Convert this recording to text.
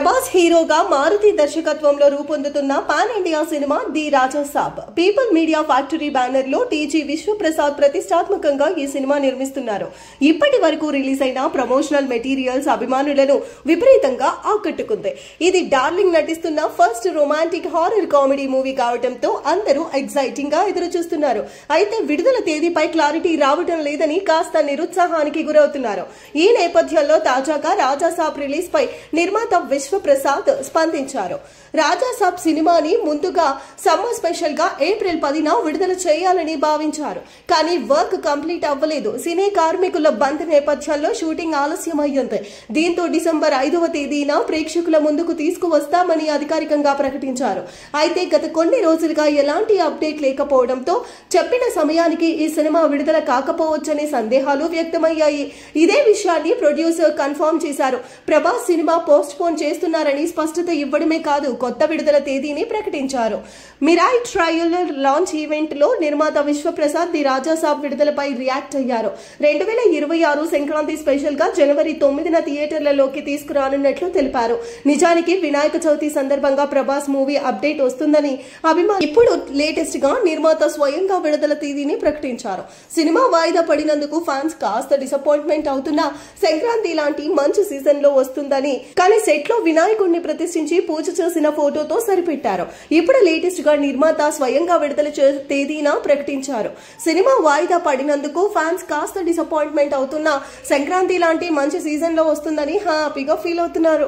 ప్రభాస్ హీరోగా మారుతి దర్శకత్వంలో రూపొందుతున్న pan India cinema the Raja Saab people media factory banner లో టీజీ విశ్వప్రసాద్ ప్రతిష్టాత్మకంగా ఈ సినిమా నిర్మిస్తున్నారు. ఇప్పటి వరకు రిలీజ్ అయిన ప్రమోషనల్ మెటీరియల్స్ అభిమానులను విపరీతంగా ఆకట్టుకుంది. ఇది డార్లింగ్ నటిస్తున్న first romantic horror comedy movie కావడంతో అందరూ ఎక్సైటింగ్ గా ఎదురు చూస్తున్నారు. అయితే విడుదల తేదీపై క్లారిటీ రావడం లేదని కాస్త నిరుత్సాహానికి గురవుతున్నారు. ఈ నేపథ్యంలో తాజాగా రాజా సాబ్ రిలీజ్ పై నిర్మాత విశ్వప్రసాద్ స్పందించారు. రాజా సాబ్ సినిమాని ముందుగా సమ్మర్ స్పెషల్ గా ఏప్రిల్ 10న విడుదల చేయాలని భావించారు. కానీ వర్క్ కంప్లీట్ అవ్వలేదు. సినీ కార్మికుల బంద్ నేపథ్యంలో షూటింగ్ ఆలస్యమయ్యింది. దీంతో డిసెంబర్ 5వ తేదీన ప్రేక్షకుల ముందుకు తీసుకువస్తామని అధికారికంగా ప్రకటించారు. అయితే గత కొన్ని రోజులుగా ఎలాంటి అప్డేట్ లేకపోవడంతో చెప్పిన సమయానికి ఈ సినిమా విడుదల కాకపోవచ్చనే సందేహాలు వ్యక్తమయ్యాయి. ఇదే విషయాన్ని ప్రొడ్యూసర్ కన్ఫర్మ్ చేశారు. ప్రభాస్ సినిమా పోస్ట్ పోన్ చేస్తున్నారని స్పష్టత ఇవ్వడమే కాదు, కొత్త విడుదల తేదీని ప్రకటించారు. మిరాయి ట్రైలర్ లాంచ్ ఈవెంట్ లో నిర్మాత విశ్వప్రసాద్ ది రాజా సాబ్ విడుదలపై రియాక్ట్ అయ్యారు. 2026 సంక్రాంతి స్పెషల్ గా జనవరి 9న థియేటర్లలోకి తీసుకురానున్నట్లు తెలిపారు. నిజానికి వినాయక చవితి సందర్భంగా ప్రభాస్ మూవీ అప్డేట్ వస్తుందని అభిమానులు ఇప్పుడు లేటెస్ట్ గా నిర్మాత స్వయంగా విడుదల తేదీని ప్రకటించారు. సినిమా వాయిదా పడినందుకు ఫ్యాన్స్ కాస్త డిసప్పాయింట్మెంట్ అవుతున్నా సంక్రాంతి లాంటి మంచి సీజన్ లో వస్తుందని, కానీ సెట్ లో వినాయకుడిని ప్రతిష్ఠించి పూజ చేసిన ఫోటోతో సరిపెట్టారు. ఇప్పుడు లేటెస్ట్ గా నిర్మాత స్వయంగా విడుదల తేదీన ప్రకటించారు. సినిమా వాయిదా పడినందుకు ఫ్యాన్స్ కాస్త డిసప్పాయింట్మెంట్ అవుతున్నా సంక్రాంతి లాంటి మంచి సీజన్ లో వస్తుందని హ్యాపీగా ఫీల్ అవుతున్నారు.